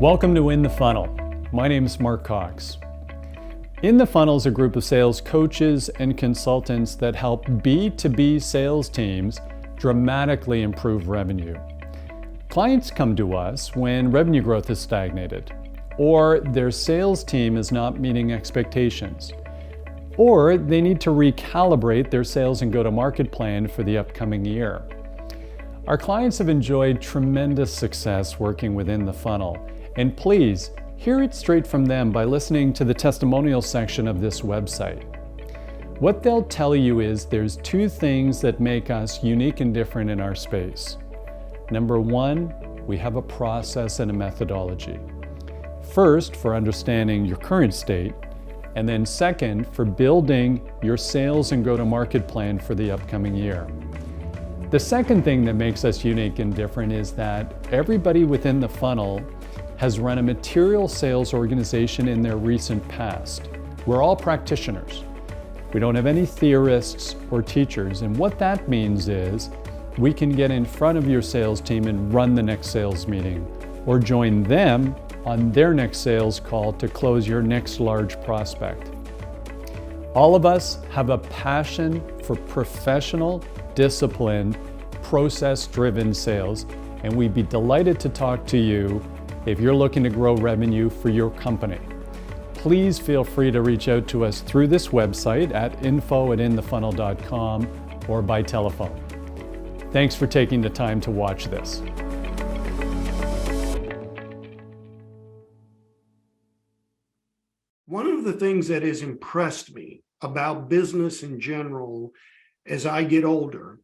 Welcome to In the Funnel. My name is Mark Cox. In the Funnel is a group of sales coaches and consultants that help B2B sales teams dramatically improve revenue. Clients come to us when revenue growth has stagnated, or their sales team is not meeting expectations, or they need to recalibrate their sales and go-to-market plan for the upcoming year. Our clients have enjoyed tremendous success working within the funnel, and please hear it straight from them by listening to the testimonial section of this website. What they'll tell you is there's two things that make us unique and different in our space. Number one, we have a process and a methodology. First, for understanding your current state, and then second, for building your sales and go-to-market plan for the upcoming year. The second thing that makes us unique and different is that everybody within the funnel has run a material sales organization in their recent past. We're all practitioners. We don't have any theorists or teachers, and what that means is we can get in front of your sales team and run the next sales meeting, or join them on their next sales call to close your next large prospect. All of us have a passion for professional, disciplined, process-driven sales, and we'd be delighted to talk to you if you're looking to grow revenue for your company. Please feel free to reach out to us through this website at info@inthefunnel.com or by telephone. Thanks for taking the time to watch this. One of the things that has impressed me about business in general as I get older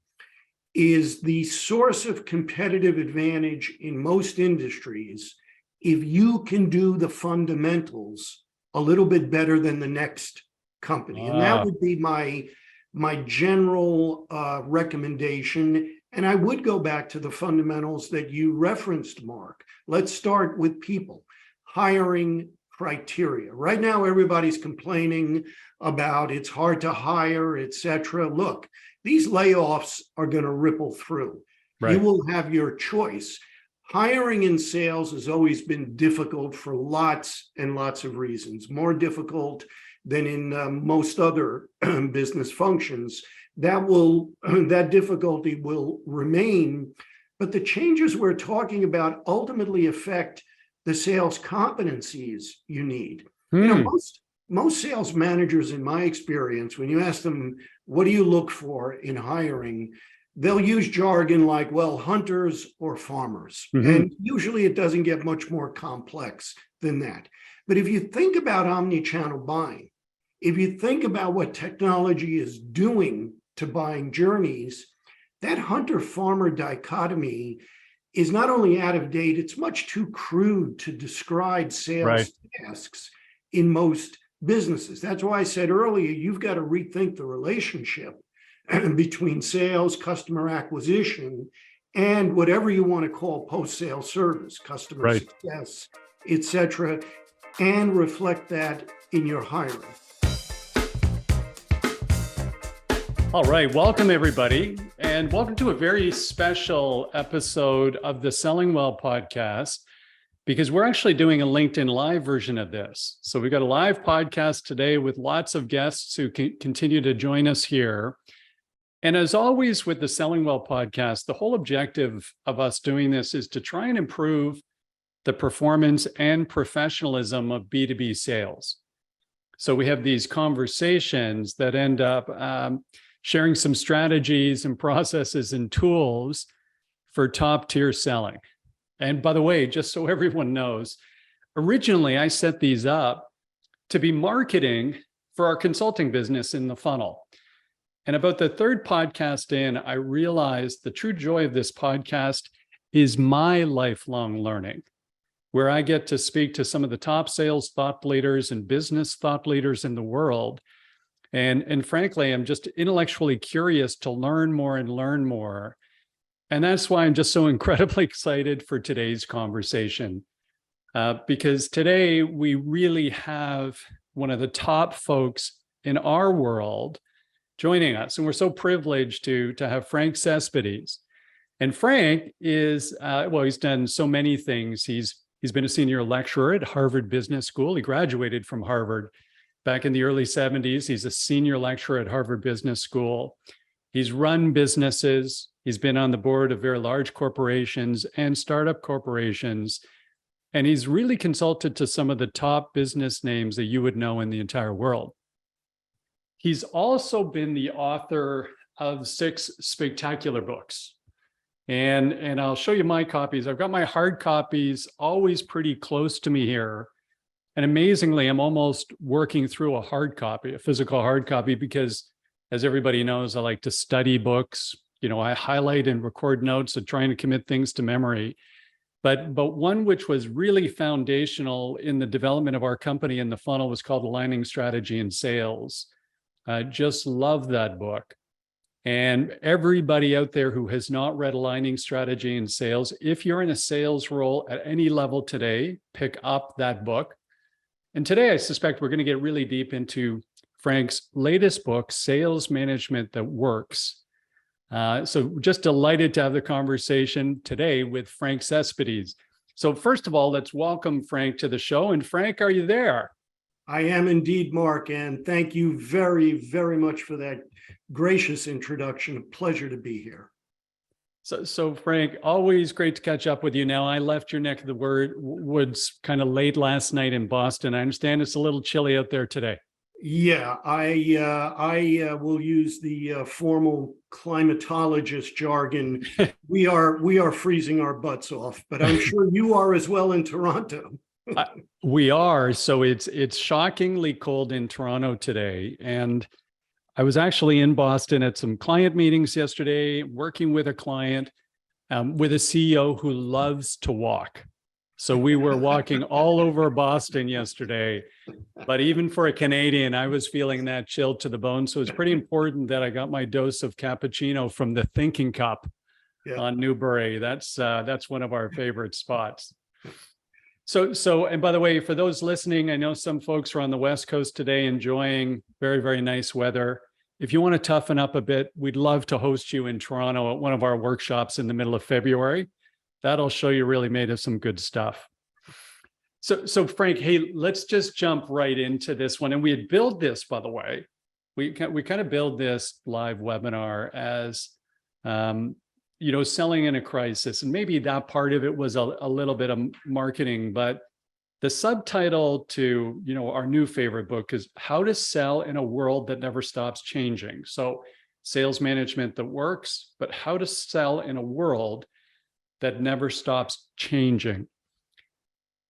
is the source of competitive advantage in most industries if you can do the fundamentals a little bit better than the next company. And that would be my general recommendation. And I would go back to the fundamentals that you referenced, Mark. Let's start with people. Hiring criteria. Right now, everybody's complaining about it's hard to hire, etc. Look, these layoffs are going to ripple through. Right. You will have your choice. Hiring in sales has always been difficult for lots and lots of reasons, more difficult than in most other business functions. That difficulty will remain, but the changes we're talking about ultimately affect the sales competencies you need. You know, most sales managers, in my experience, when you ask them, what do you look for in hiring? They'll use jargon like, well, hunters or farmers. And usually it doesn't get much more complex than that. But if you think about omni-channel buying, if you think about what technology is doing to buying journeys, that hunter-farmer dichotomy is not only out of date, it's much too crude to describe sales tasks in most businesses. That's why I said earlier, you've got to rethink the relationship between sales, customer acquisition, and whatever you want to call post-sale service, customer success, etc., and reflect that in your hiring. All right, welcome everybody, and welcome to a very special episode of the Selling Well podcast, because we're actually doing a LinkedIn Live version of this. So we've got a live podcast today with lots of guests who can continue to join us here. And as always with the Selling Well podcast, the whole objective of us doing this is to try and improve the performance and professionalism of B2B sales. So we have these conversations that end up sharing some strategies and processes and tools for top tier selling. And by the way, just so everyone knows, originally I set these up to be marketing for our consulting business in the funnel. And about the third podcast in, I realized the true joy of this podcast is my lifelong learning, where I get to speak to some of the top sales thought leaders and business thought leaders in the world. And frankly, I'm just intellectually curious to learn more and learn more. And that's why I'm just so incredibly excited for today's conversation, because today we really have one of the top folks in our world joining us. And we're so privileged to have Frank Cespedes. And Frank is, well, he's done so many things. He's He's been a senior lecturer at Harvard Business School. He graduated from Harvard back in the early 70s. He's a senior lecturer at Harvard Business School. He's run businesses. He's been on the board of very large corporations and startup corporations. And he's really consulted to some of the top business names that you would know in the entire world. He's also been the author of 6 spectacular books. And I'll show you my copies. I've got my hard copies always pretty close to me here. And amazingly, I'm almost working through a hard copy, a physical hard copy, because as everybody knows, I like to study books. You know, I highlight and record notes of trying to commit things to memory. But one which was really foundational in the development of our company in the funnel was called Aligning Strategy and Sales. I just love that book. And everybody out there who has not read Aligning Strategy and Sales, if you're in a sales role at any level today, pick up that book. And today, I suspect we're going to get really deep into Frank's latest book, Sales Management That Works. So just delighted to have the conversation today with Frank Cespedes. So first of all, let's welcome Frank to the show. And Frank, are you there? I am indeed, Mark, and thank you very, very much for that gracious introduction. A pleasure to be here. So Frank, always great to catch up with you. Now, I left your neck of the woods kind of late last night in Boston. I understand it's a little chilly out there today. Yeah, I will use the formal climatologist jargon. We are freezing our butts off, but I'm sure you are as well in Toronto. We are. So it's shockingly cold in Toronto today. And I was actually in Boston at some client meetings yesterday, working with a client, with a CEO who loves to walk. So we were walking all over Boston yesterday. But even for a Canadian, I was feeling that chill to the bone. So it's pretty important that I got my dose of cappuccino from the Thinking Cup on Newbury. That's one of our favorite spots. So, and by the way, for those listening, I know some folks are on the West Coast today enjoying very, very nice weather. If you want to toughen up a bit, we'd love to host you in Toronto at one of our workshops in the middle of February. That'll show you really made of some good stuff. So Frank, hey, let's just jump right into this one. And we had billed this, by the way, we kind of build this live webinar as, selling in a crisis. And maybe that part of it was a little bit of marketing, but the subtitle to, our new favorite book is How to Sell in a World That Never Stops Changing. So sales management that works, but how to sell in a world that never stops changing.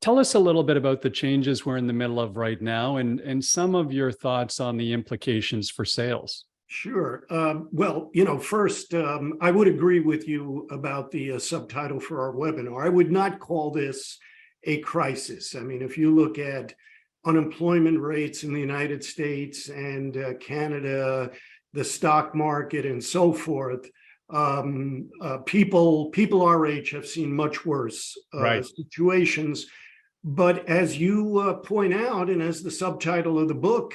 Tell us a little bit about the changes we're in the middle of right now and some of your thoughts on the implications for sales. Sure. Well, first, I would agree with you about the subtitle for our webinar. I would not call this a crisis. I mean, if you look at unemployment rates in the United States and Canada, the stock market and so forth, people our age have seen much worse situations. But as you point out, and as the subtitle of the book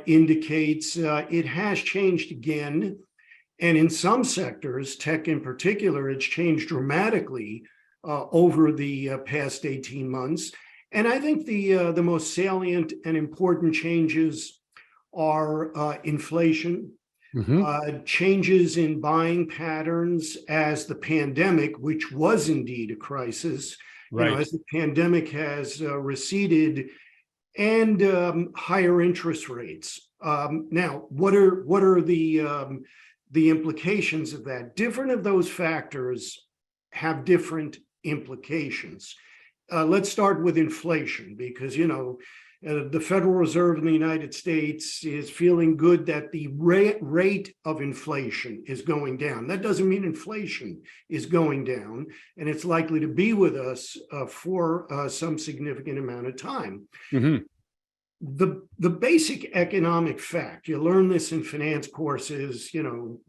indicates, it has changed again. And in some sectors, tech in particular, it's changed dramatically over the past 18 months. And I think the most salient and important changes are inflation, changes in buying patterns as the pandemic, which was indeed a crisis, as the pandemic has receded, and higher interest rates. Now, what are the implications of that? Different of those factors have different implications. Let's start with inflation, because the Federal Reserve in the United States is feeling good that the rate of inflation is going down. That doesn't mean inflation is going down, and it's likely to be with us for some significant amount of time. The basic economic fact, you learn this in finance courses,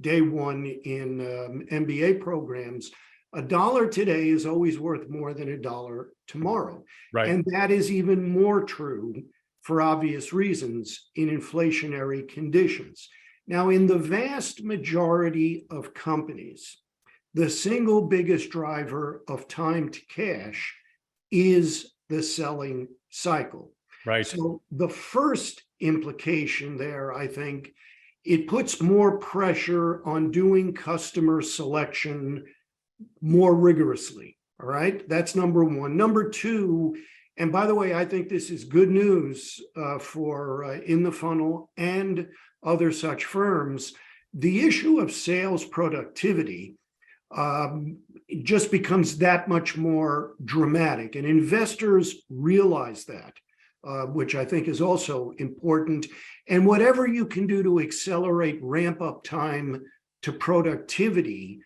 day one in MBA programs, $1 today is always worth more than $1 tomorrow. And that is even more true, for obvious reasons, in inflationary conditions. Now, in the vast majority of companies, the single biggest driver of time to cash is the selling cycle. Right. So the first implication there, I think, it puts more pressure on doing customer selection more rigorously. All right, that's number one. Number two, and by the way, I think this is good news for in the funnel and other such firms. The issue of sales productivity just becomes that much more dramatic, and investors realize that, which I think is also important. And whatever you can do to accelerate ramp up time to productivity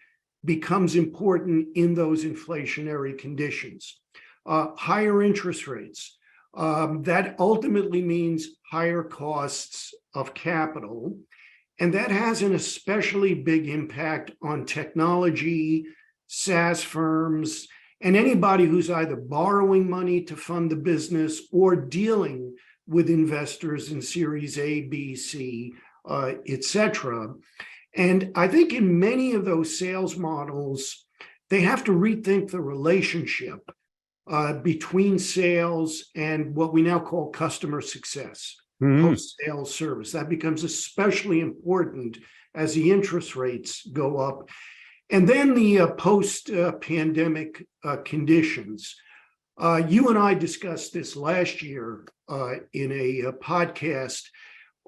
becomes important in those inflationary conditions. Higher interest rates, that ultimately means higher costs of capital. And that has an especially big impact on technology, SaaS firms, and anybody who's either borrowing money to fund the business or dealing with investors in Series A, B, C, et cetera. And I think in many of those sales models, they have to rethink the relationship between sales and what we now call customer success, post-sales service. That becomes especially important as the interest rates go up. And then the post-pandemic conditions. You and I discussed this last year in a podcast.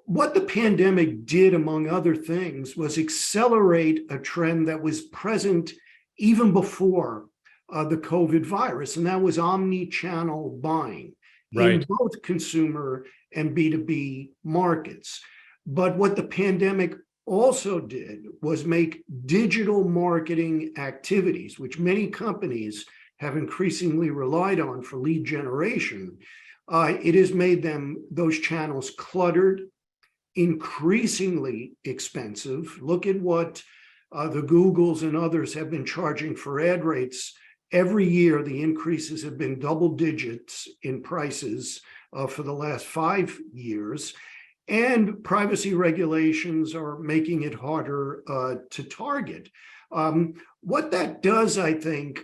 What the pandemic did, among other things, was accelerate a trend that was present even before the COVID virus, and that was omni-channel buying in both consumer and B2B markets. But what the pandemic also did was make digital marketing activities, which many companies have increasingly relied on for lead generation, it has made those channels cluttered, increasingly expensive. Look at what the Googles and others have been charging for ad rates. Every year, the increases have been double digits in prices for the last 5 years. And privacy regulations are making it harder to target. What that does, I think,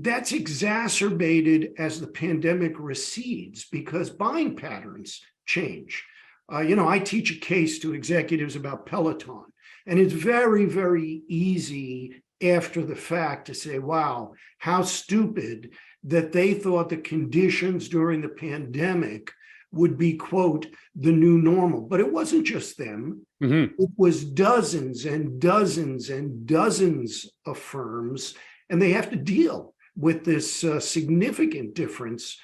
that's exacerbated as the pandemic recedes because buying patterns change. I teach a case to executives about Peloton, and it's very, very easy after the fact to say, wow, how stupid that they thought the conditions during the pandemic would be, quote, the new normal. But it wasn't just them. It was dozens and dozens and dozens of firms, and they have to deal with this significant difference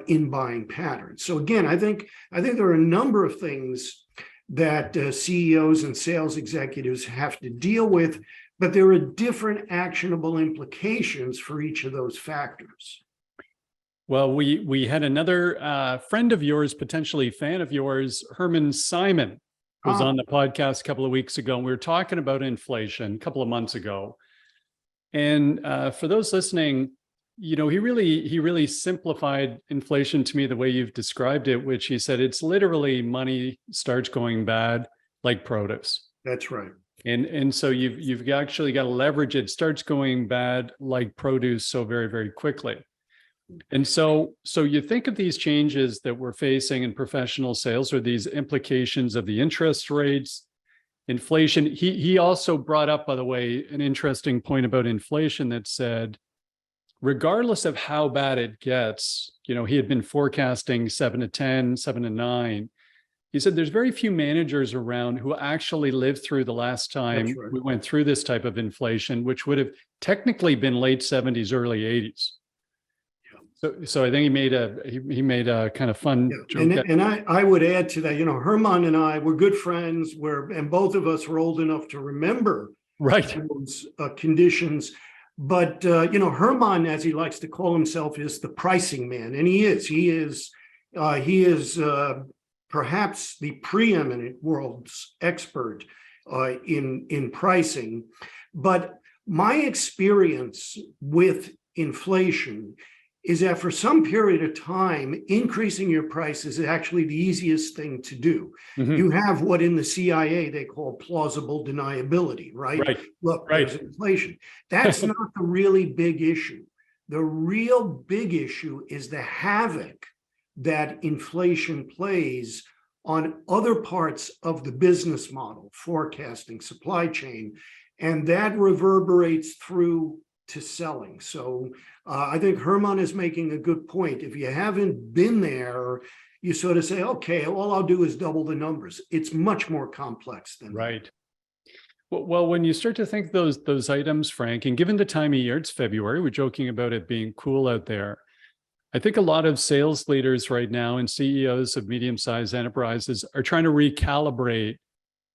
in buying patterns. So again, I think there are a number of things that CEOs and sales executives have to deal with, but there are different actionable implications for each of those factors. Well, we had another friend of yours, potentially fan of yours, Herman Simon, was on the podcast a couple of weeks ago, and we were talking about inflation a couple of months ago. And for those listening, he really simplified inflation to me the way you've described it, which he said it's literally money starts going bad like produce. That's right. And so you've actually got to leverage it. Starts going bad like produce so very, very quickly. And so you think of these changes that we're facing in professional sales, or these implications of the interest rates, inflation. He also brought up, by the way, an interesting point about inflation that said, regardless of how bad it gets, he had been forecasting 7 to 10, 7 to 9. He said there's very few managers around who actually lived through the last time we went through this type of inflation, which would have technically been late 70s, early 80s. So I think he made a kind of fun joke. And I would add to that, Herman and I were good friends, and both of us were old enough to remember those conditions. But Herman, as he likes to call himself, is the pricing man, and he is perhaps the preeminent world's expert in pricing. But my experience with inflation is that for some period of time, increasing your prices is actually the easiest thing to do. You have what in the CIA they call plausible deniability, right? Look, there's inflation. That's not the really big issue. The real big issue is the havoc that inflation plays on other parts of the business model, forecasting, supply chain, and that reverberates through to selling. So I think Herman is making a good point. If you haven't been there, you sort of say, okay, all I'll do is double the numbers. It's much more complex than that. Right. Well, when you start to think those items, Frank, and given the time of year, it's February, we're joking about it being cool out there. I think a lot of sales leaders right now and CEOs of medium-sized enterprises are trying to recalibrate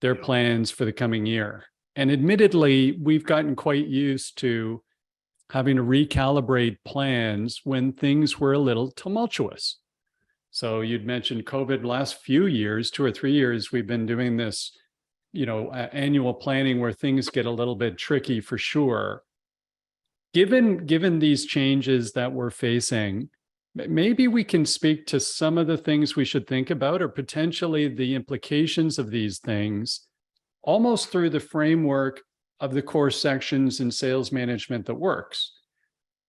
their plans for the coming year. And admittedly, we've gotten quite used to having to recalibrate plans when things were a little tumultuous. So you'd mentioned COVID. Last few years, 2 or 3 years, we've been doing this, annual planning where things get a little bit tricky for sure. Given these changes that we're facing, maybe we can speak to some of the things we should think about, or potentially the implications of these things, almost through the framework of the core sections in sales management that works.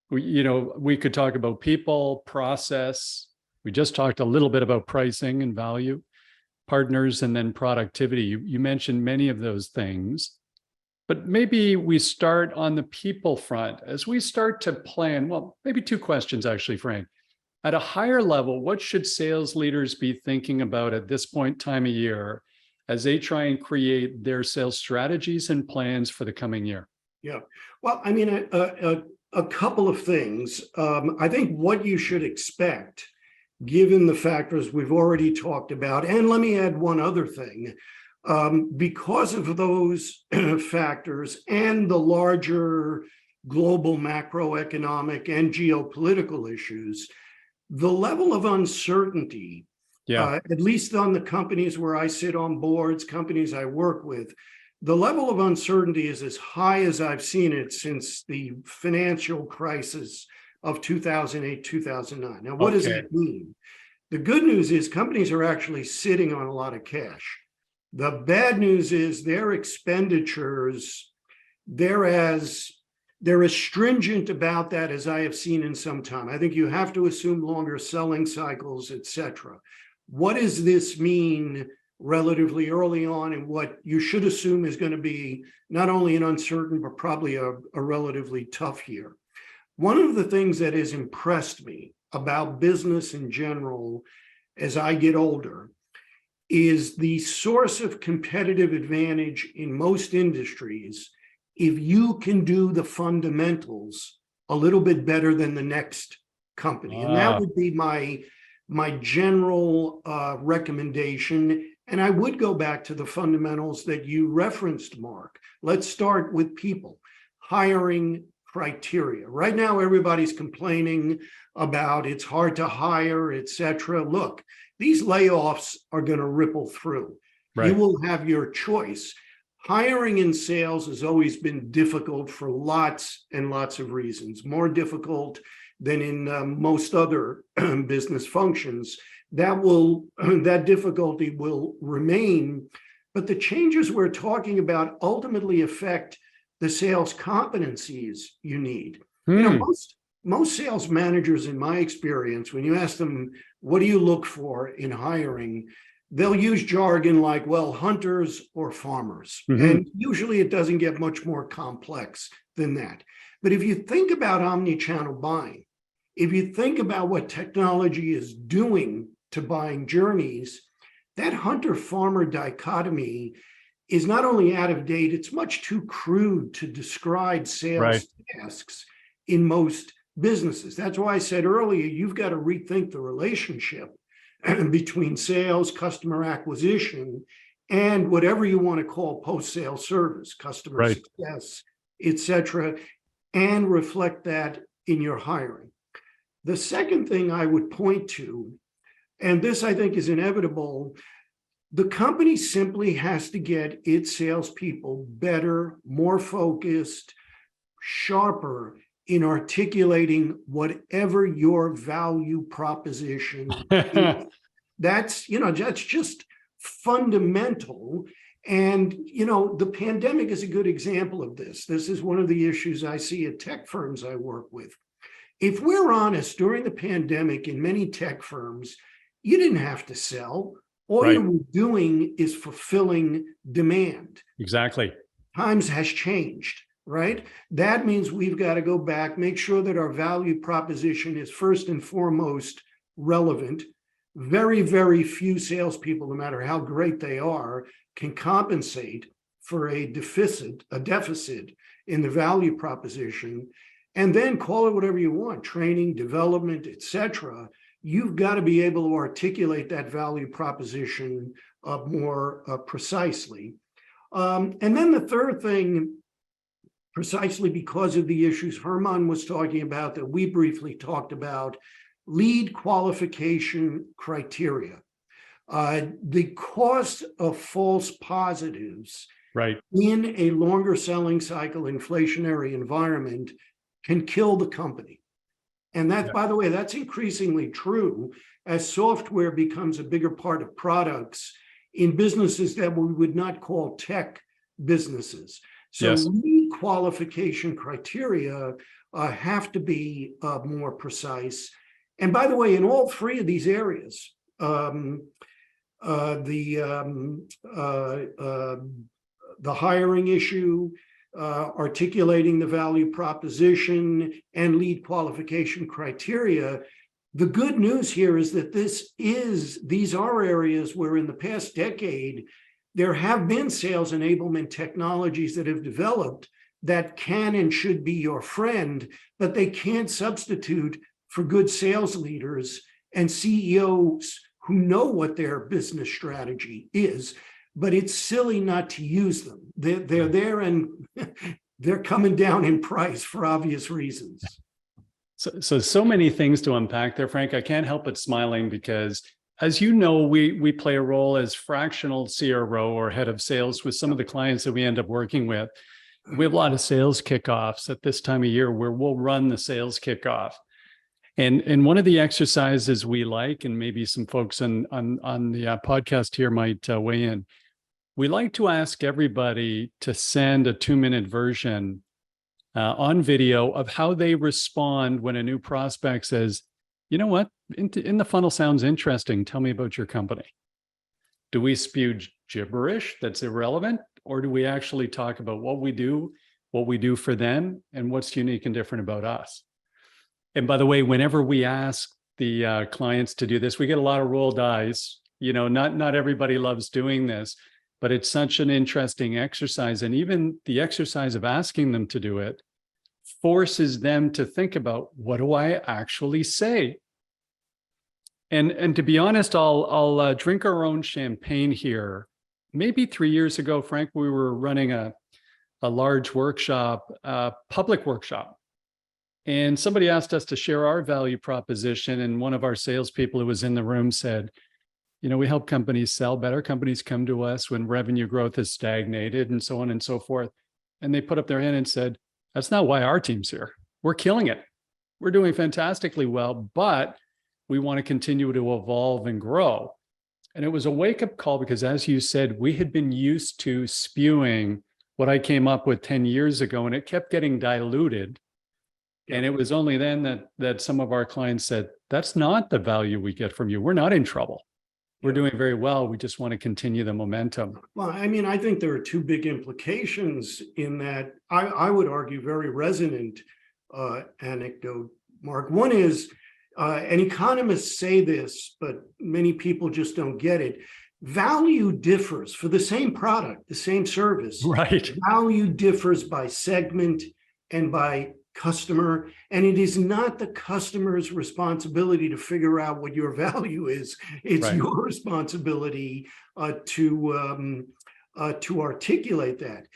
We could talk about people, process. We just talked a little bit about pricing and value, partners, and then productivity. You mentioned many of those things, but maybe we start on the people front as we start to plan. Well, maybe 2 questions actually, Frank. At a higher level, what should sales leaders be thinking about at this point time of year as they try and create their sales strategies and plans for the coming year? Yeah, well, I mean, a couple of things. I think what you should expect, given the factors we've already talked about, and let me add one other thing, because of those factors and the larger global macroeconomic and geopolitical issues, the level of uncertainty, at least on the companies where I sit on boards, companies I work with, the level of uncertainty is as high as I've seen it since the financial crisis of 2008, 2009. Now, what does that mean? The good news is companies are actually sitting on a lot of cash. The bad news is their expenditures, they're as stringent about that as I have seen in some time. I think you have to assume longer selling cycles, et cetera. What does this mean relatively early on, and what you should assume is going to be not only an uncertain, but probably a relatively tough year? One of the things that has impressed me about business in general as I get older is the source of competitive advantage in most industries if you can do the fundamentals a little bit better than the next company. And that would be my general recommendation. And I would go back to the fundamentals that you referenced, Mark. Let's start with people. Hiring criteria. Right now, everybody's complaining about it's hard to hire, et cetera. Look, these layoffs are going to ripple through. Right. You will have your choice. Hiring in sales has always been difficult for lots and lots of reasons, more difficult than in most other business functions. That difficulty will remain, but the changes we're talking about ultimately affect the sales competencies you need. Most sales managers, in my experience, when you ask them, what do you look for in hiring, they'll use jargon like, well, hunters or farmers. And usually it doesn't get much more complex than that. But if you think about omni-channel buying, if you think about what technology is doing to buying journeys, that hunter-farmer dichotomy is not only out of date, it's much too crude to describe sales tasks in most businesses. That's why I said earlier, you've got to rethink the relationship between sales, customer acquisition, and whatever you want to call post-sale service, customer success, et cetera, and reflect that in your hiring. The second thing I would point to, and this I think is inevitable, the company simply has to get its salespeople better, more focused, sharper in articulating whatever your value proposition is. That's just fundamental. And, the pandemic is a good example of this. This is one of the issues I see at tech firms I work with. If we're honest, during the pandemic in many tech firms, you didn't have to sell. All you Right. were doing is fulfilling demand. Exactly. Times has changed, right? That means we've got to go back, make sure that our value proposition is first and foremost relevant. Very, very few salespeople, no matter how great they are, can compensate for a deficit in the value proposition. And then call it whatever you want, training, development, etc. You've got to be able to articulate that value proposition more precisely. And then the third thing, precisely because of the issues Herman was talking about that we briefly talked about, lead qualification criteria. The cost of false positives Right. in a longer selling cycle inflationary environment can kill the company. And that, by the way, that's increasingly true as software becomes a bigger part of products in businesses that we would not call tech businesses. So Yes. lead qualification criteria have to be more precise. And by the way, in all three of these areas, the hiring issue, articulating the value proposition, and lead qualification criteria. The good news here is that these are areas where in the past decade, there have been sales enablement technologies that have developed that can and should be your friend, but they can't substitute for good sales leaders and CEOs who know what their business strategy is. But it's silly not to use them. They're there and they're coming down in price for obvious reasons. So many things to unpack there, Frank. I can't help but smiling because, as you know, we play a role as fractional CRO or head of sales with some of the clients that we end up working with. We have a lot of sales kickoffs at this time of year where we'll run the sales kickoff. And one of the exercises we like, and maybe some folks on the podcast here might weigh in, we like to ask everybody to send a 2-minute version on video of how they respond when a new prospect says, you know what, in the funnel sounds interesting. Tell me about your company. Do we spew gibberish that's irrelevant? Or do we actually talk about what we do for them, and what's unique and different about us? And by the way, whenever we ask the clients to do this, we get a lot of rolled eyes. You know, not everybody loves doing this, but it's such an interesting exercise. And even the exercise of asking them to do it forces them to think about, what do I actually say? And to be honest, I'll drink our own champagne here. Maybe 3 years ago, Frank, we were running a large workshop, public workshop. And somebody asked us to share our value proposition. And one of our salespeople who was in the room said, you know, we help companies sell better. Companies come to us when revenue growth has stagnated and so on and so forth. And they put up their hand and said, that's not why our team's here. We're killing it. We're doing fantastically well, but we want to continue to evolve and grow. And it was a wake-up call because, as you said, we had been used to spewing what I came up with 10 years ago, and it kept getting diluted. And it was only then that some of our clients said, that's not the value we get from you. We're not in trouble. We're doing very well. We just want to continue the momentum. Well, I mean, I think there are two big implications in that. I would argue very resonant anecdote, Mark. One is, and economists say this, but many people just don't get it. Value differs for the same product, the same service. Right. Value differs by segment and by customer, and it is not the customer's responsibility to figure out what your value is. It's right. Your responsibility to articulate that.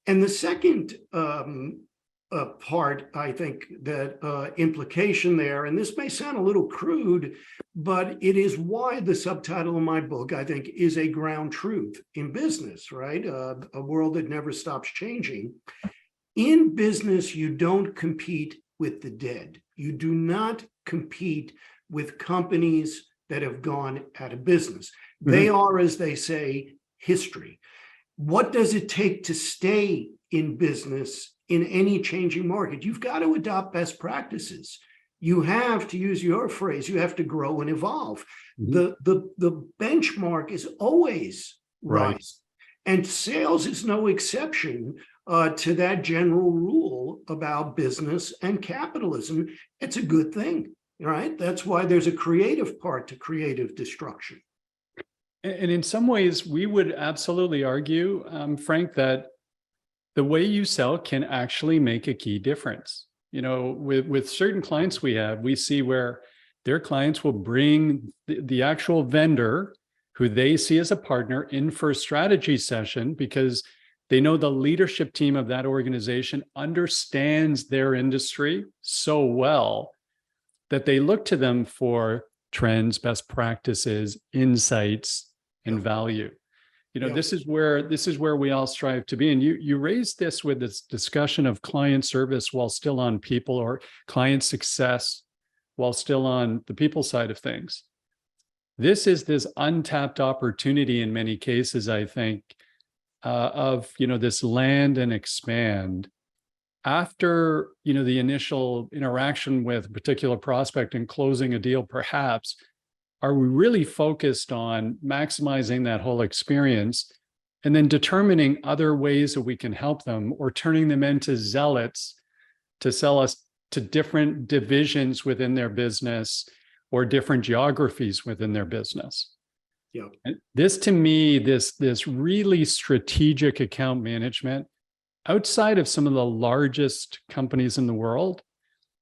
And the second part, I think, that implication there, and this may sound a little crude, but it is why the subtitle of my book, I think, is a ground truth in business, right? A world that never stops changing. In business, you don't compete with the dead. You do not compete with companies that have gone out of business. Mm-hmm. They are, as they say, history. What does it take to stay in business in any changing market? You've got to adopt best practices. you have to use your phrase, you have to grow and evolve. Mhm. The benchmark is always Right. rise. And sales is no exception to that general rule about business and capitalism. It's a good thing, right? That's why there's a creative part to creative destruction. And in some ways, we would absolutely argue, Frank, that the way you sell can actually make a key difference. With certain clients we see where their clients will bring the actual vendor who they see as a partner in for a strategy session because they know the leadership team of that organization understands their industry so well that they look to them for trends, best practices, insights, and Yep. value. Yep. This is where we all strive to be. And you raised this with this discussion of client service while still on people, or client success while still on the people side of things. This is this untapped opportunity in many cases, I think, of this land and expand after the initial interaction with a particular prospect and closing a deal. Perhaps are we really focused on maximizing that whole experience and then determining other ways that we can help them, or turning them into zealots to sell us to different divisions within their business or different geographies within their business? Yeah. And this, to me, this really strategic account management outside of some of the largest companies in the world,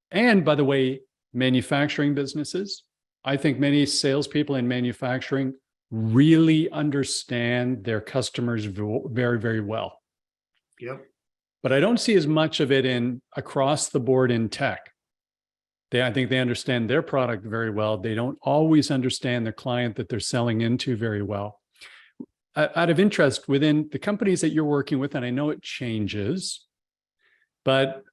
and by the way, manufacturing businesses, I think many salespeople in manufacturing really understand their customers very, very well. Yep. But I don't see as much of it in across the board in tech. I think they understand their product very well. They don't always understand the client that they're selling into very well. Out of interest, within the companies that you're working with, and I know it changes, but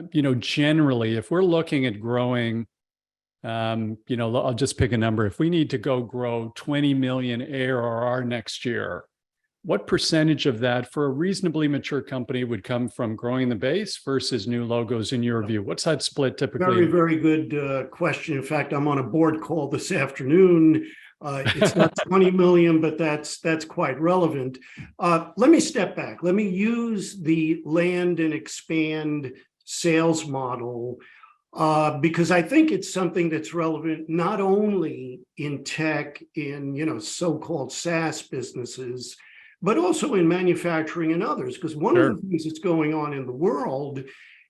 generally, if we're looking at growing, I'll just pick a number. If we need to go grow 20 million ARR next year, what percentage of that for a reasonably mature company would come from growing the base versus new logos in your view? What's that split typically? Very, very good question. In fact, I'm on a board call this afternoon. It's not 20 million, but that's quite relevant. Let me step back. Let me use the land and expand sales model because I think it's something that's relevant not only in tech, in so-called SaaS businesses, but also in manufacturing and others. Because one of the things that's going on in the world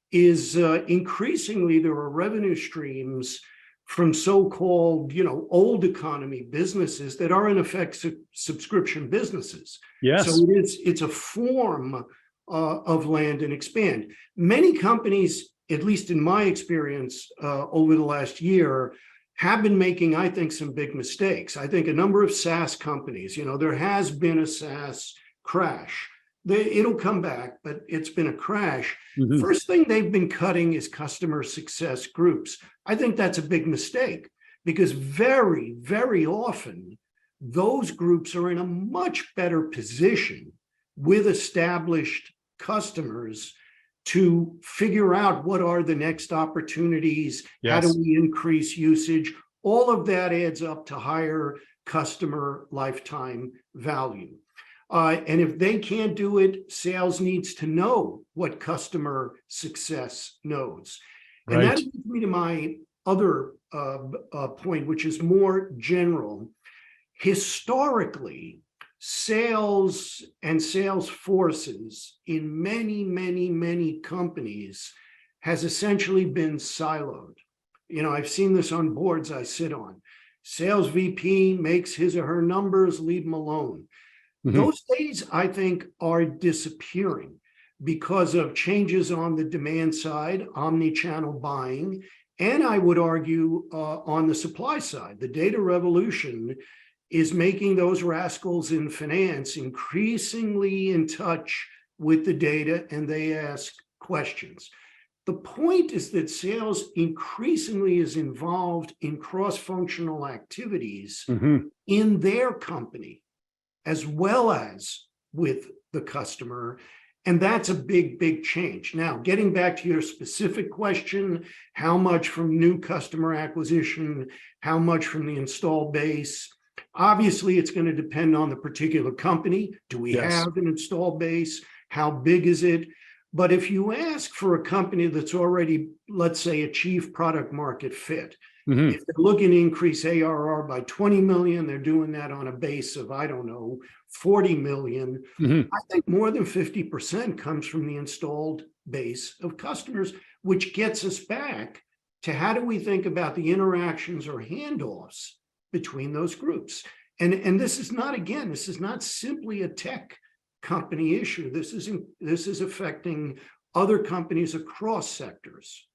is increasingly there are revenue streams from so-called, old economy businesses that are in effect subscription businesses. Yes. So it's a form of land and expand. Many companies, at least in my experience over the last year, have been making, I think, some big mistakes. I think a number of SaaS companies, there has been a SaaS crash. It'll come back, but it's been a crash. Mm-hmm. First thing they've been cutting is customer success groups. I think that's a big mistake because very, very often those groups are in a much better position with established customers to figure out what are the next opportunities, yes. How do we increase usage? All of that adds up to higher customer lifetime value. And if they can't do it, sales needs to know what customer success knows. Right. And that leads me to my other point, which is more general. Historically, sales and sales forces in many, many, many companies has essentially been siloed. I've seen this on boards I sit on. Sales VP makes his or her numbers, leave them alone. Mm-hmm. Those days, I think, are disappearing because of changes on the demand side, omni-channel buying, and I would argue on the supply side. The data revolution is making those rascals in finance increasingly in touch with the data, and they ask questions. The point is that sales increasingly is involved in cross-functional activities mm-hmm. in their company, as well as with the customer. And that's a big, big change. Now, getting back to your specific question, how much from new customer acquisition, how much from the installed base? Obviously, it's going to depend on the particular company. Do we Yes. have an installed base? How big is it? But if you ask for a company that's already, let's say, achieved product market fit, Mhm. if they're looking to increase ARR by 20 million, they're doing that on a base of, I don't know, 40 million. Mhm. I think more than 50% comes from the installed base of customers, which gets us back to how do we think about the interactions or handoffs between those groups? And this is not, again, this is not simply a tech company issue. This is affecting other companies across sectors.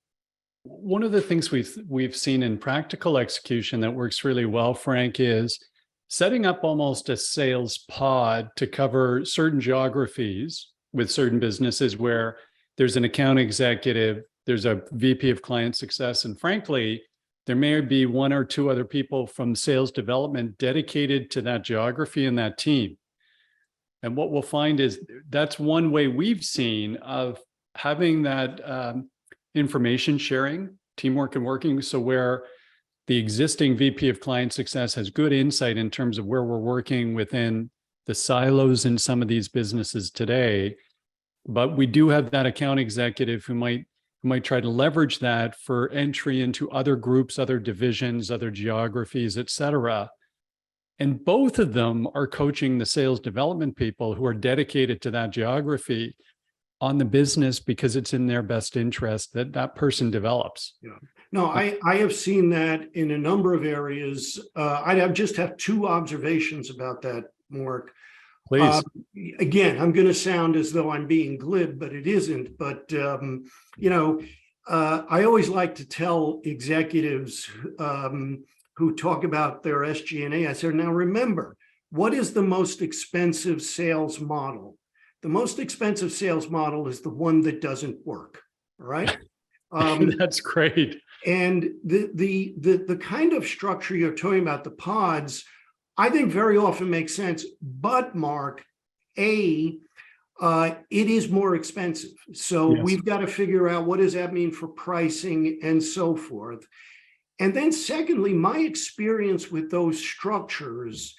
One of the things we've seen in practical execution that works really well, Frank, is setting up almost a sales pod to cover certain geographies with certain businesses where there's an account executive, there's a VP of client success, and frankly, there may be one or two other people from sales development dedicated to that geography and that team. And what we'll find is that's one way we've seen of having that information sharing, teamwork and working. So where the existing VP of client success has good insight in terms of where we're working within the silos in some of these businesses today. But we do have that account executive who might try to leverage that for entry into other groups, other divisions, other geographies, et cetera. And both of them are coaching the sales development people who are dedicated to that geography on the business because it's in their best interest that that person develops. Yeah. No, I have seen that in a number of areas. I just have two observations about that, Mark. Please. Again, I'm going to sound as though I'm being glib, but it isn't. But, I always like to tell executives who talk about their SG&A, I said, now remember, what is the most expensive sales model? The most expensive sales model is the one that doesn't work, all right? That's great. And the kind of structure you're talking about, the pods, I think very often makes sense. But Mark, it is more expensive. So Yes. we've got to figure out what does that mean for pricing and so forth. And then secondly, my experience with those structures,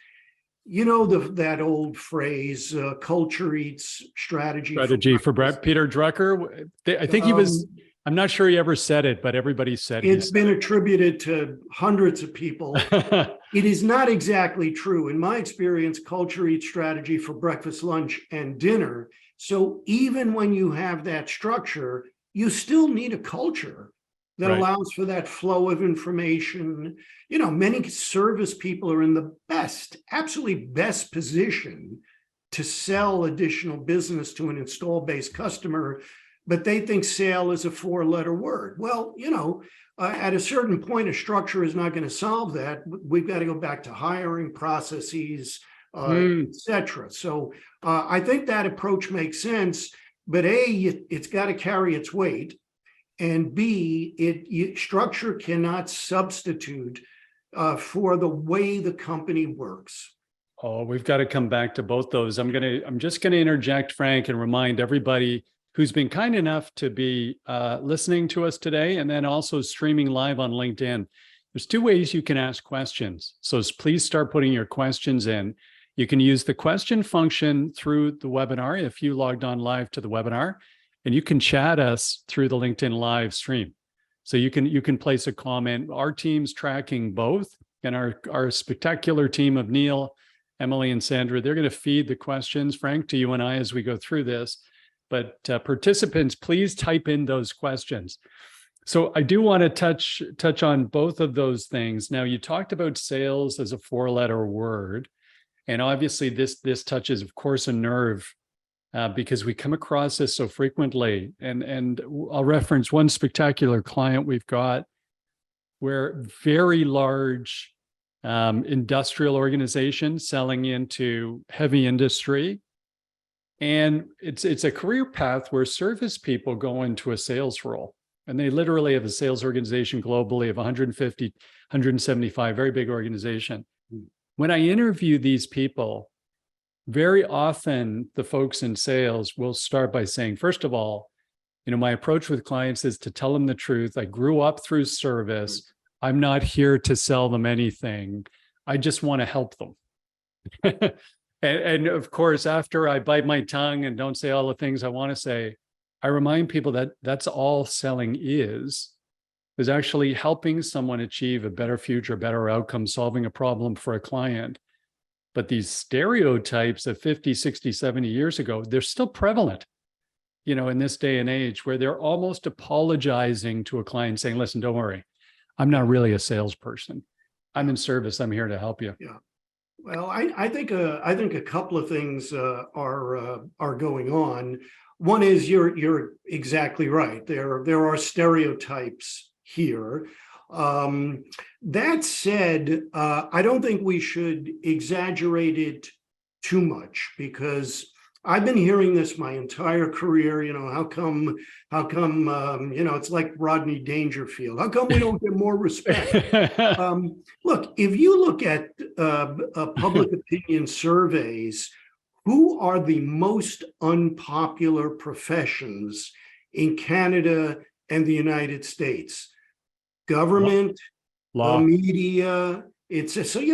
that old phrase, culture eats strategy. Strategy for Brett. Peter Drucker. I think he was, I'm not sure he ever said it, but everybody said it. It's been attributed to hundreds of people. It is not exactly true. In my experience, culture eats strategy for breakfast, lunch, and dinner. So even when you have that structure, you still need a culture that allows for that flow of information. Many service people are in the absolutely best position to sell additional business to an install base customer, but they think sale is a 4-letter word. Well, at a certain point, a structure is not going to solve that. We've got to go back to hiring processes, et cetera. So I think that approach makes sense, but it's got to carry its weight. And B, structure cannot substitute for the way the company works. Oh, we've got to come back to both those. I'm just going to interject, Frank, and remind everybody who's been kind enough to be listening to us today and then also streaming live on LinkedIn. There's two ways you can ask questions. So please start putting your questions in. You can use the question function through the webinar if you logged on live to the webinar. And you can chat us through the LinkedIn live stream. So you can place a comment. Our team's tracking both, and our spectacular team of Neil, Emily, and Sandra, they're going to feed the questions, Frank, to you and I as we go through this. But participants, please type in those questions. So I do want to touch on both of those things. Now, you talked about sales as a 4-letter word, and obviously this touches, of course, a nerve. Because we come across this so frequently. And I'll reference one spectacular client we've got where very large industrial organization selling into heavy industry. And it's a career path where service people go into a sales role. And they literally have a sales organization globally of 150, 175, very big organization. When I interview these people, Very often the folks in sales will start by saying, first of all, my approach with clients is to tell them the truth. I grew up through service. I'm not here to sell them anything. I just want to help them. and of course, after I bite my tongue and don't say all the things I want to say, I remind people that that's all selling is actually helping someone achieve a better future, better outcome, solving a problem for a client. But these stereotypes of 50, 60, 70 years ago, they're still prevalent, in this day and age, where they're almost apologizing to a client saying, listen, don't worry, I'm not really a salesperson. I'm in service. I'm here to help you. Yeah. Well, I think a couple of things are going on. One is you're exactly right. There are stereotypes here. That said, I don't think we should exaggerate it too much, because I've been hearing this my entire career. How come, it's like Rodney Dangerfield. How come we don't get more respect? Look, if you look at public opinion surveys, who are the most unpopular professions in Canada and the United States? Government, law, media. Sales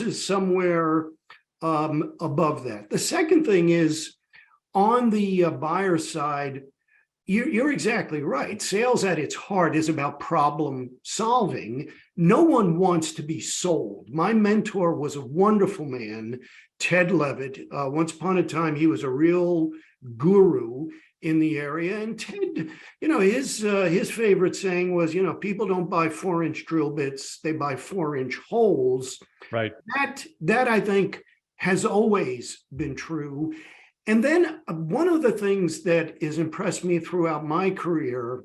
is somewhere above that. The second thing is, on the buyer side, you're exactly right. Sales at its heart is about problem solving. No one wants to be sold. My mentor was a wonderful man, Ted Levitt. Once upon a time, he was a real guru in the area. And Ted, his favorite saying was, people don't buy 4-inch drill bits, they buy 4-inch holes. Right. That I think has always been true. And then one of the things that has impressed me throughout my career,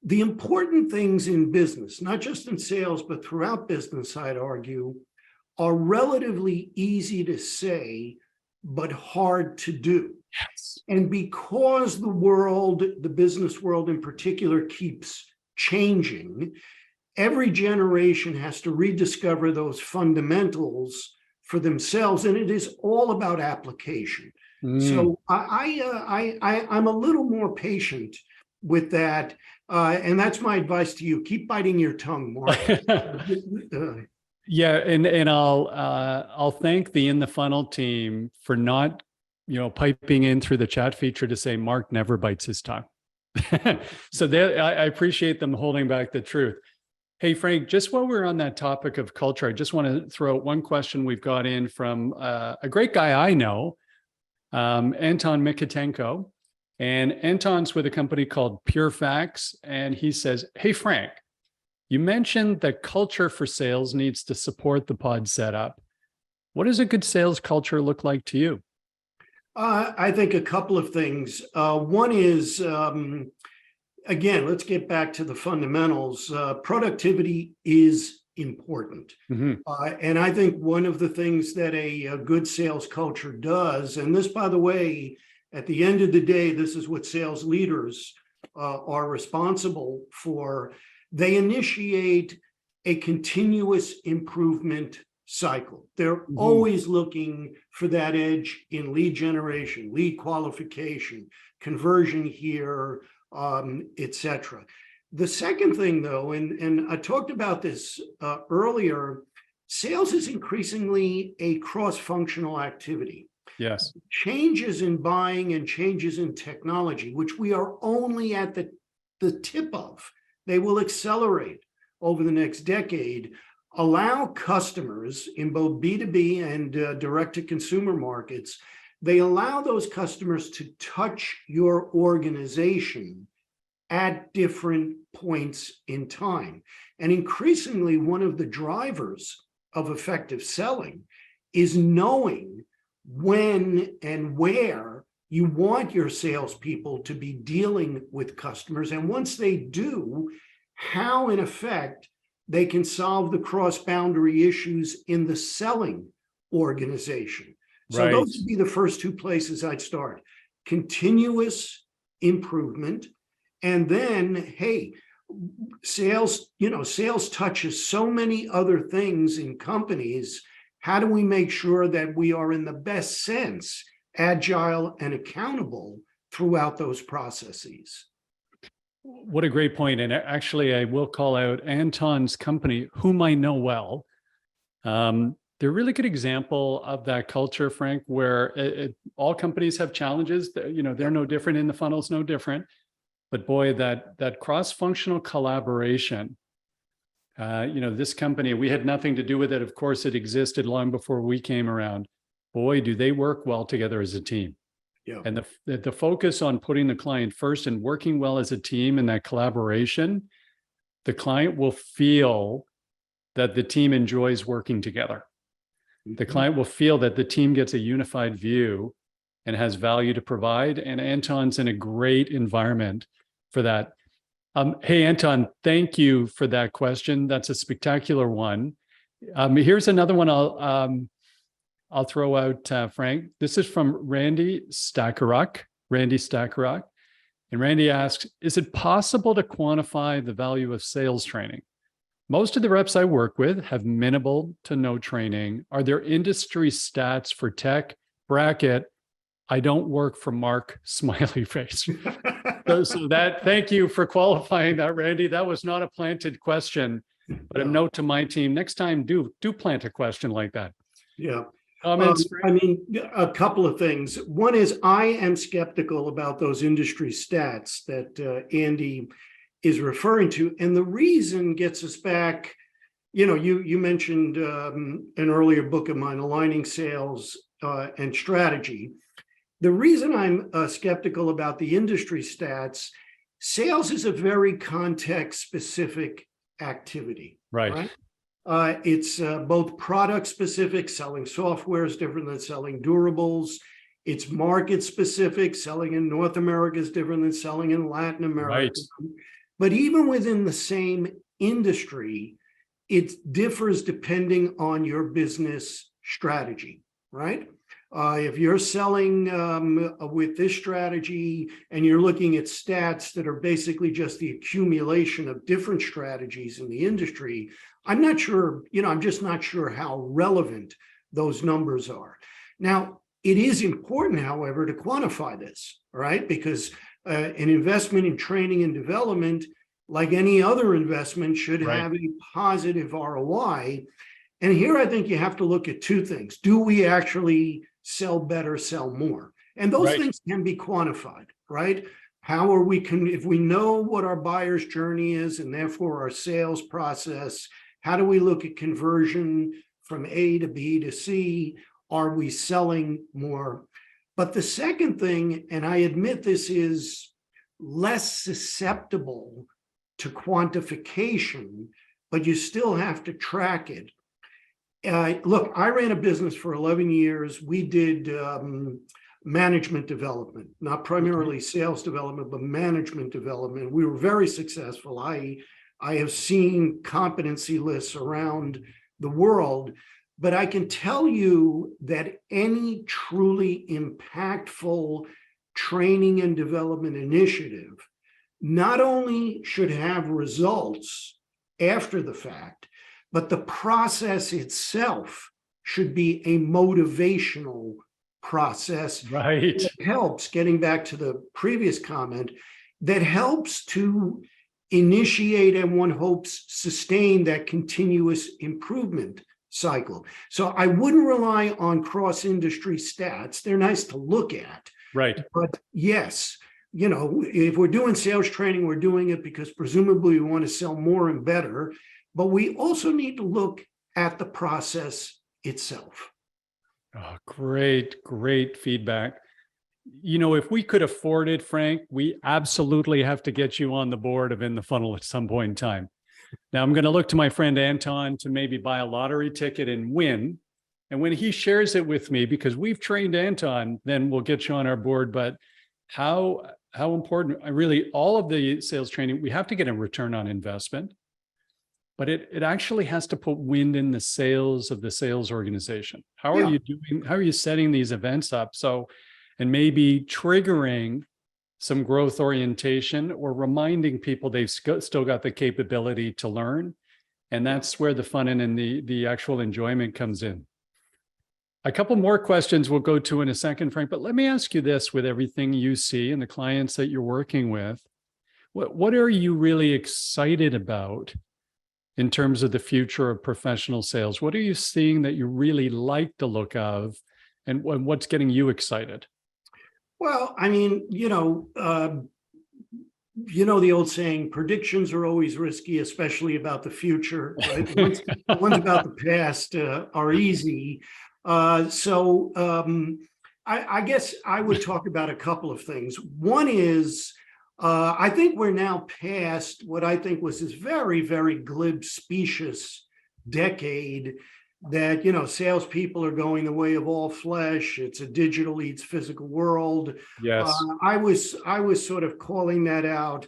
the important things in business, not just in sales, but throughout business, I'd argue, are relatively easy to say, but hard to do. Yes. And because the business world in particular, keeps changing, every generation has to rediscover those fundamentals for themselves, and it is all about application. So I'm a little more patient with that, and that's my advice to you. Keep biting your tongue, Mark. Yeah, and I'll thank the In the Funnel team for not, piping in through the chat feature to say Mark never bites his tongue. So I appreciate them holding back the truth. Hey, Frank, just while we're on that topic of culture, I just want to throw out one question we've got in from a great guy I know, Anton Mikitenko. And Anton's with a company called Pure Facts. And he says, hey, Frank, you mentioned that culture for sales needs to support the pod setup. What does a good sales culture look like to you? I think a couple of things. One is, again, let's get back to the fundamentals. Productivity is important. And I think one of the things that a good sales culture does, and this, by the way, at the end of the day, this is what sales leaders are responsible for. They initiate a continuous improvement cycle. They're always looking for that edge in lead generation, lead qualification, conversion here, etc. The second thing, though, and I talked about this earlier, sales is increasingly a cross-functional activity. Yes. Changes in buying and changes in technology, which we are only at the tip of, they will accelerate over the next decade, allow customers in both B2B and direct-to-consumer markets, they allow those customers to touch your organization at different points in time. And increasingly, one of the drivers of effective selling is knowing when and where you want your salespeople to be dealing with customers. And once they do, how, in effect, they can solve the cross-boundary issues in the selling organization. So those would be the first two places I'd start. Continuous improvement. And then, hey, sales touches so many other things in companies. how do we make sure that we are in the best sense agile and accountable throughout those processes? What a great point. And actually, I will call out Anton's company, whom I know well. They're a really good example of that culture, Frank, where all companies have challenges. They're no different, in the funnel's no different. But boy, that cross-functional collaboration, this company, we had nothing to do with it. Of course, it existed long before we came around. Boy, do they work well together as a team. Yeah. And the focus on putting the client first and working well as a team in that collaboration, the client will feel that the team enjoys working together. The client will feel that the team gets a unified view and has value to provide. And Anton's in a great environment for that. Hey, Anton, thank you for that question. That's a spectacular one. Here's another one I'll throw out, Frank. This is from Randy Stackeruk. And Randy asks, is it possible to quantify the value of sales training? Most of the reps I work with have minimal to no training. Are there industry stats for tech? Bracket, I don't work for Mark, smiley face. So thank you for qualifying that, Randy. That was not a planted question, but a note to my team. Next time, do plant a question like that. Yeah. Comments? A couple of things. One is I am skeptical about those industry stats that Andy is referring to. And the reason gets us back, you mentioned an earlier book of mine, Aligning Sales and Strategy. The reason I'm skeptical about the industry stats, sales is a very context-specific activity. Right. It's both product specific, selling software is different than selling durables. It's market specific, selling in North America is different than selling in Latin America. Right. But even within the same industry, it differs depending on your business strategy, right? If you're selling with this strategy and you're looking at stats that are basically just the accumulation of different strategies in the industry, I'm not sure, I'm just not sure how relevant those numbers are. Now, it is important, however, to quantify this, right? Because an investment in training and development, like any other investment, should have a positive ROI. And here I think you have to look at two things. Do we actually sell better, sell more? And those things can be quantified, right? How are we, if we know what our buyer's journey is and therefore our sales process, how do we look at conversion from A to B to C? Are we selling more? But the second thing, and I admit this is less susceptible to quantification, but you still have to track it. Look, I ran a business for 11 years. We did management development, not primarily sales development, but management development. We were very successful. I have seen competency lists around the world, but I can tell you that any truly impactful training and development initiative not only should have results after the fact, but the process itself should be a motivational process. Right. That helps, getting back to the previous comment, that helps to initiate and one hopes sustain that continuous improvement cycle. So I wouldn't rely on cross-industry stats. They're nice to look at. Right. But yes, if we're doing sales training, we're doing it because presumably we want to sell more and better. But we also need to look at the process itself. Oh, great feedback. If we could afford it, Frank, we absolutely have to get you on the board of In the Funnel at some point in time. Now, I'm going to look to my friend Anton to maybe buy a lottery ticket and win. And when he shares it with me, because we've trained Anton, then we'll get you on our board. But how important, really, all of the sales training, we have to get a return on investment. But it actually has to put wind in the sails of the sales organization. How are you doing? How are you setting these events up? And maybe triggering some growth orientation or reminding people they've still got the capability to learn. And that's where the fun and the actual enjoyment comes in. A couple more questions we'll go to in a second, Frank, but let me ask you this: with everything you see and the clients that you're working with, what are you really excited about in terms of the future of professional sales? What are you seeing that you really like the look of, and what's getting you excited? Well, I mean, the old saying, predictions are always risky, especially about the future, right? The ones about the past are easy. I guess I would talk about a couple of things. One is, I think we're now past what I think was this very, very glib, specious decade that, salespeople are going the way of all flesh. It's a digital eats physical world. Yes. I was sort of calling that out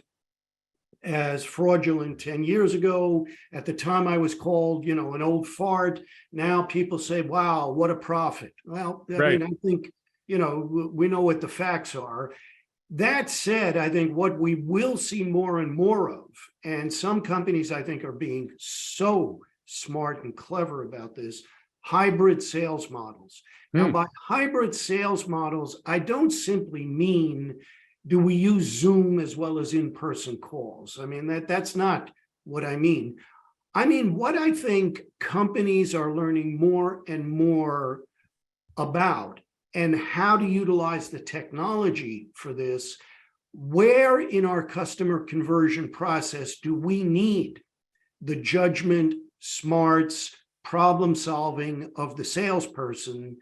as fraudulent 10 years ago. At the time, I was called, an old fart. Now people say, wow, what a prophet. Well, Right. I think, we know what the facts are. That said, I think what we will see more and more of, and some companies I think are being so smart and clever about this, hybrid sales models. Now, by hybrid sales models, I don't simply mean, do we use Zoom as well as in-person calls? I mean, that's not what I mean. I mean, what I think companies are learning more and more about and how to utilize the technology for this. Where in our customer conversion process do we need the judgment, smarts, problem solving of the salesperson,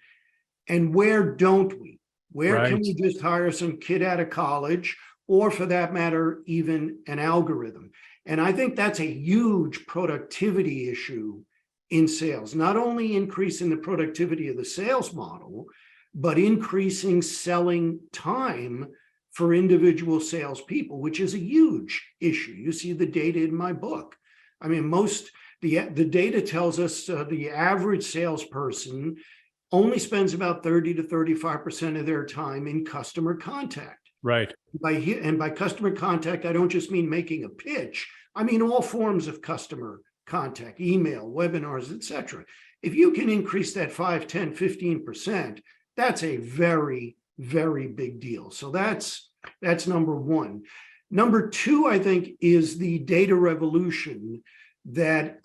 and where don't we? Where can we just hire some kid out of college, or for that matter, even an algorithm? And I think that's a huge productivity issue in sales, not only increasing the productivity of the sales model, but increasing selling time for individual salespeople, which is a huge issue. You see the data in my book. I mean, the data tells us the average salesperson only spends about 30 to 35% of their time in customer contact. Right. By customer contact, I don't just mean making a pitch. I mean all forms of customer contact, email, webinars, etc. If you can increase that 5, 10, 15%, that's a very, very big deal. So that's number one. Number two, I think, is the data revolution that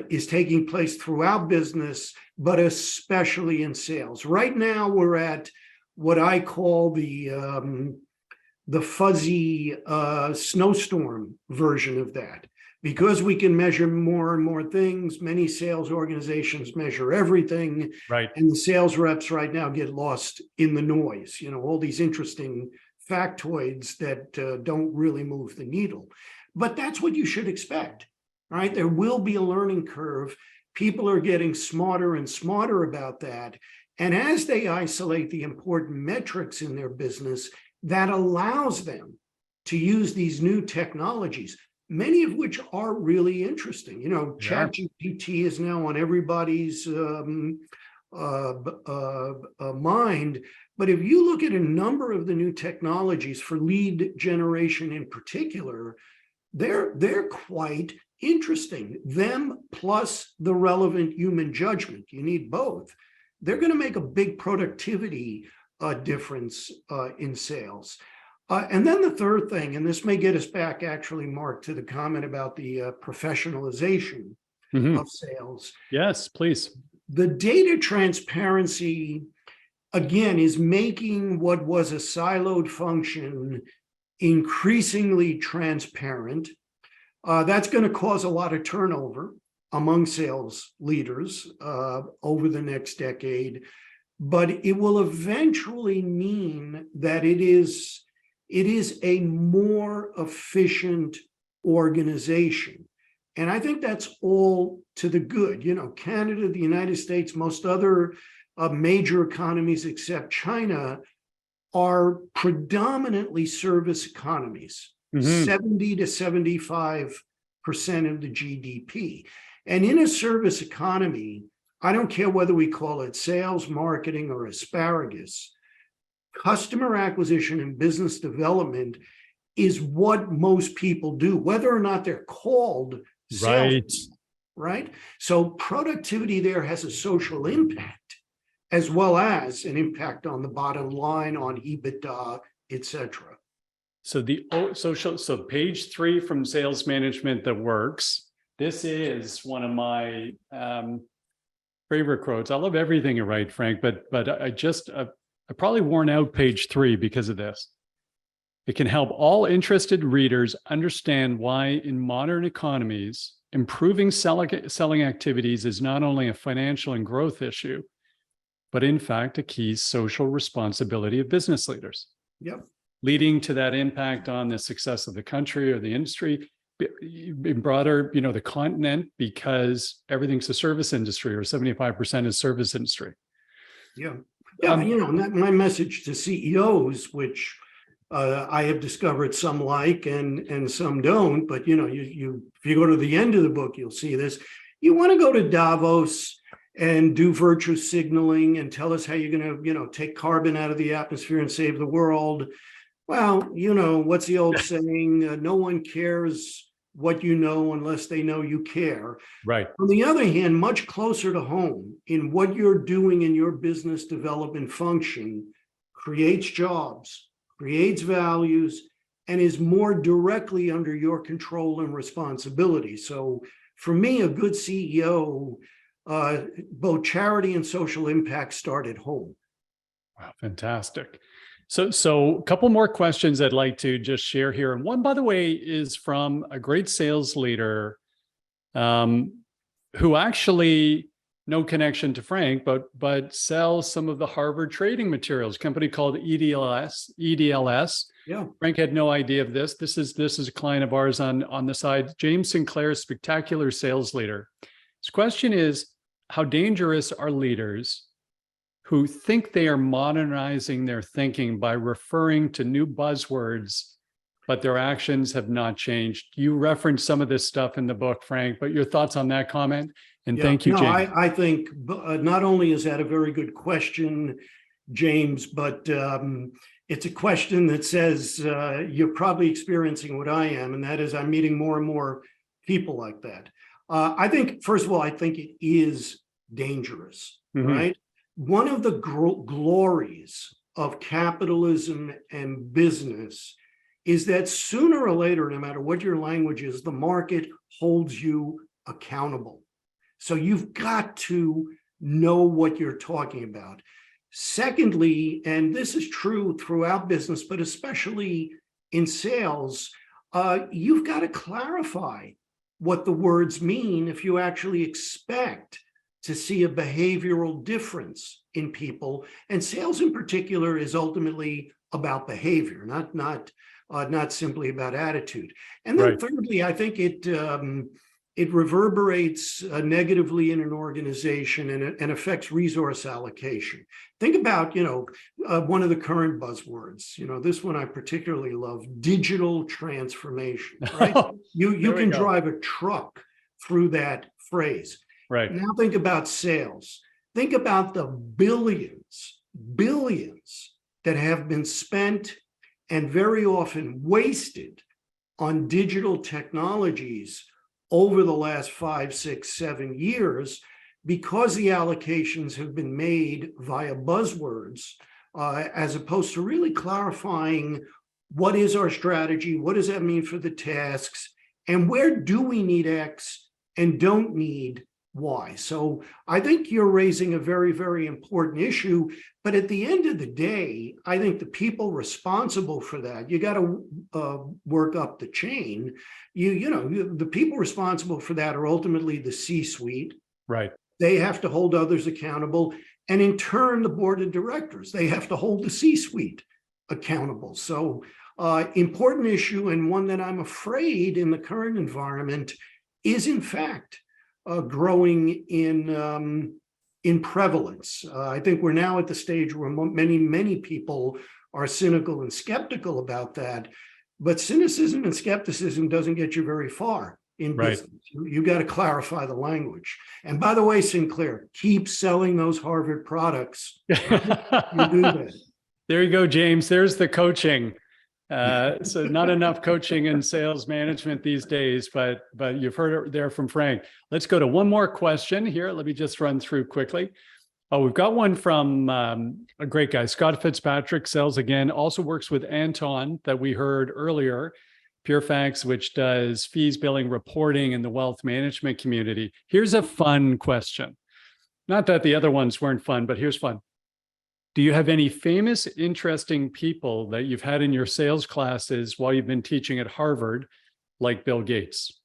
is taking place throughout business, but especially in sales. Right now, we're at what I call the fuzzy snowstorm version of that. Because we can measure more and more things, many sales organizations measure everything. Right. And the sales reps right now get lost in the noise, all these interesting factoids that don't really move the needle. But that's what you should expect, right? There will be a learning curve. People are getting smarter and smarter about that. And as they isolate the important metrics in their business, that allows them to use these new technologies, many of which are really interesting. ChatGPT is now on everybody's mind. But if you look at a number of the new technologies for lead generation in particular, they're quite interesting. Them plus the relevant human judgment, you need both. They're going to make a big productivity difference in sales. And then the third thing, and this may get us back actually, Mark, to the comment about the professionalization of sales. Yes, please. The data transparency, again, is making what was a siloed function increasingly transparent. That's going to cause a lot of turnover among sales leaders over the next decade, but it will eventually mean that it is a more efficient organization. And I think that's all to the good. Canada, the United States, most other major economies except China are predominantly service economies, 70 to 75% of the GDP. And in a service economy, I don't care whether we call it sales, marketing, or asparagus, customer acquisition and business development is what most people do, whether or not they're called sales, right? So productivity there has a social impact as well as an impact on the bottom line, on EBITDA, et cetera. So so page 3 from Sales Management That Works. This is one of my favorite quotes. I love everything you write, Frank, but I probably worn out page 3 because of this. It can help all interested readers understand why in modern economies, improving selling activities is not only a financial and growth issue, but in fact, a key social responsibility of business leaders. Yep. Leading to that impact on the success of the country or the industry, in broader, the continent, because everything's a service industry, or 75% is service industry. Yeah. Yeah. My message to CEOs, which I have discovered some like and some don't, but if you go to the end of the book, you'll see this. You want to go to Davos and do virtue signaling and tell us how you're going to, take carbon out of the atmosphere and save the world. Well, what's the old saying? No one cares what you know unless they know you care. Right. On the other hand, much closer to home, in what you're doing in your business development function, creates jobs, creates values, and is more directly under your control and responsibility. So for me, a good CEO, both charity and social impact start at home. Wow, fantastic. So a couple more questions I'd like to just share here. And one, by the way, is from a great sales leader who actually, no connection to Frank, but sells some of the Harvard trading materials, a company called EDLS. Yeah. Frank had no idea of this. This is a client of ours on the side. James Sinclair, spectacular sales leader. His question is, how dangerous are leaders who think they are modernizing their thinking by referring to new buzzwords, but their actions have not changed? You referenced some of this stuff in the book, Frank, but your thoughts on that comment? And thank you, James. I think not only is that a very good question, James, but it's a question that says you're probably experiencing what I am, and that is I'm meeting more and more people like that. I think, first of all, I think it is dangerous, right? One of the glories of capitalism and business is that sooner or later, no matter what your language is, the market holds you accountable. So you've got to know what you're talking about. Secondly, and this is true throughout business, but especially in sales, you've got to clarify what the words mean if you actually expect to see a behavioral difference in people. And sales in particular is ultimately about behavior, not simply about attitude. And then thirdly, I think it reverberates negatively in an organization and affects resource allocation. Think about, one of the current buzzwords, this one I particularly love, digital transformation, right? You can drive a truck through that phrase. Right. Now think about sales. Think about the billions that have been spent and very often wasted on digital technologies over the last 5, 6, 7 years, because the allocations have been made via buzzwords, as opposed to really clarifying what is our strategy, what does that mean for the tasks, and where do we need X and don't need Y. So I think you're raising a very, very important issue. But at the end of the day, I think the people responsible for that, you got to work up the chain. The people responsible for that are ultimately the C-suite. Right. They have to hold others accountable. And in turn, the board of directors, they have to hold the C-suite accountable. So important issue, and one that I'm afraid in the current environment is in fact growing in prevalence. I think we're now at the stage where many people are cynical and skeptical about that, but cynicism and skepticism doesn't get you very far in business. You got to clarify the language. And by the way, Sinclair, keep selling those Harvard products. You do that. There you go, James. There's the coaching. So not enough coaching in sales management these days, but you've heard it there from Frank. Let's go to one more question here. Let me just run through quickly. Oh, we've got one from a great guy, Scott Fitzpatrick, sales again, also works with Anton that we heard earlier, PureFacts, which does fees, billing, reporting in the wealth management community. Here's a fun question. Not that the other ones weren't fun, but here's fun. Do you have any famous, interesting people that you've had in your sales classes while you've been teaching at Harvard, like Bill Gates?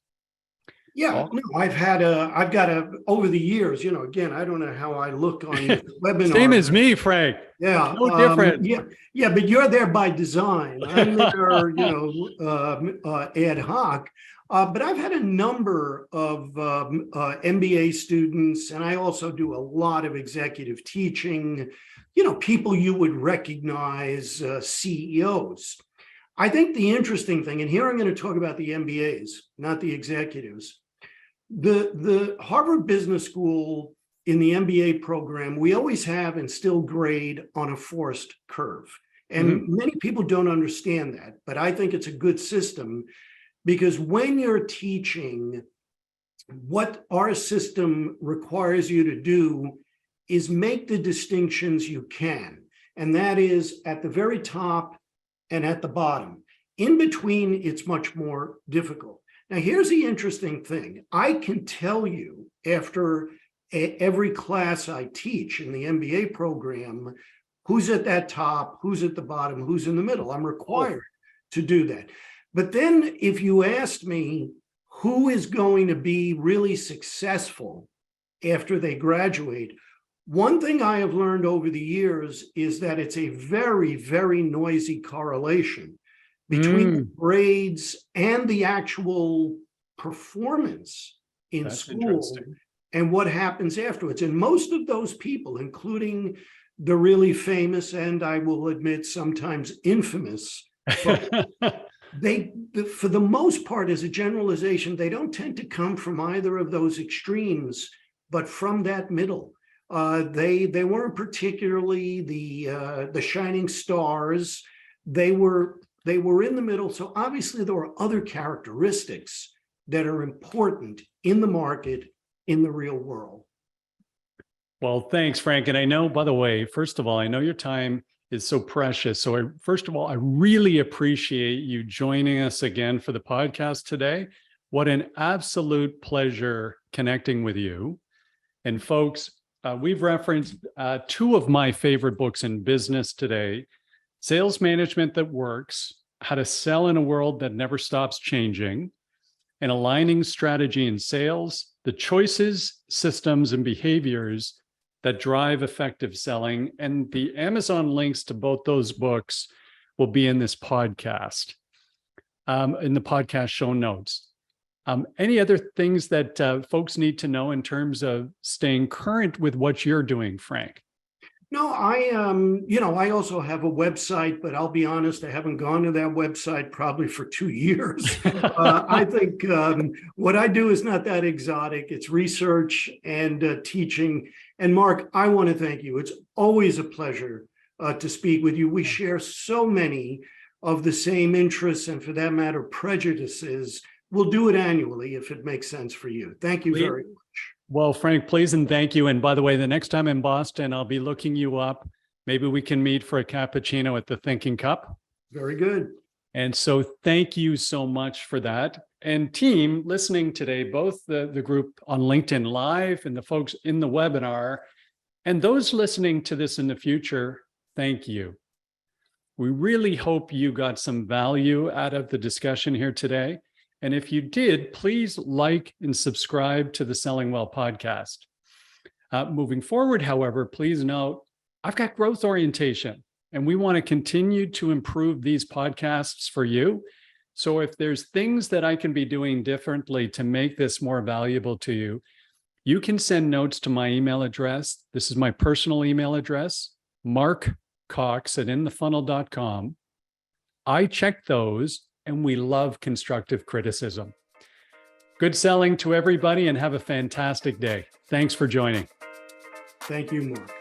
Yeah, no, I've got over the years, again, I don't know how I look on this webinar. Same as me, Frank. Yeah, No different. Yeah, but you're there by design. I'm there, ad hoc. But I've had a number of MBA students, and I also do a lot of executive teaching, people you would recognize, CEOs. I think the interesting thing, and here I'm going to talk about the MBAs, not the executives. The Harvard Business School in the MBA program, we always have and still grade on a forced curve. And many people don't understand that, but I think it's a good system because when you're teaching, what our system requires you to do is make the distinctions you can. And that is at the very top and at the bottom. In between, it's much more difficult. Now, here's the interesting thing. I can tell you after every class I teach in the MBA program, who's at that top, who's at the bottom, who's in the middle. I'm required to do that. But then if you asked me who is going to be really successful after they graduate, one thing I have learned over the years is that it's a very, very noisy correlation between the grades and the actual performance in school and what happens afterwards. And most of those people, including the really famous and I will admit sometimes infamous, they, for the most part, as a generalization, they don't tend to come from either of those extremes, but from that middle. They weren't particularly the shining stars. They were in the middle. So obviously there were other characteristics that are important in the market, in the real world. Well, thanks, Frank. And I know, by the way, first of all, I know your time is so precious. So first of all, I really appreciate you joining us again for the podcast today. What an absolute pleasure connecting with you. And folks, we've referenced two of my favorite books in business today, Sales Management That Works, How to Sell in a World That Never Stops Changing, and Aligning Strategy in Sales, the Choices, Systems, and Behaviors That Drive Effective Selling. And the Amazon links to both those books will be in this podcast, in the podcast show notes. Any other things that folks need to know in terms of staying current with what you're doing, Frank? No, I also have a website, but I'll be honest, I haven't gone to that website probably for 2 years. I think what I do is not that exotic. It's research and teaching. And Mark, I want to thank you. It's always a pleasure to speak with you. We share so many of the same interests and, for that matter, prejudices. We'll do it annually if it makes sense for you. Thank you very much. Well, Frank, please and thank you. And by the way, the next time in Boston, I'll be looking you up. Maybe we can meet for a cappuccino at the Thinking Cup. Very good. And so thank you so much for that. And team listening today, both the group on LinkedIn Live and the folks in the webinar, and those listening to this in the future, thank you. We really hope you got some value out of the discussion here today. And if you did, please like and subscribe to the Selling Well podcast. Moving forward, however, please note, I've got growth orientation, and we want to continue to improve these podcasts for you. So if there's things that I can be doing differently to make this more valuable to you, you can send notes to my email address. This is my personal email address, markcox@inthefunnel.com. I check those, and we love constructive criticism. Good selling to everybody, and have a fantastic day. Thanks for joining. Thank you, Mark.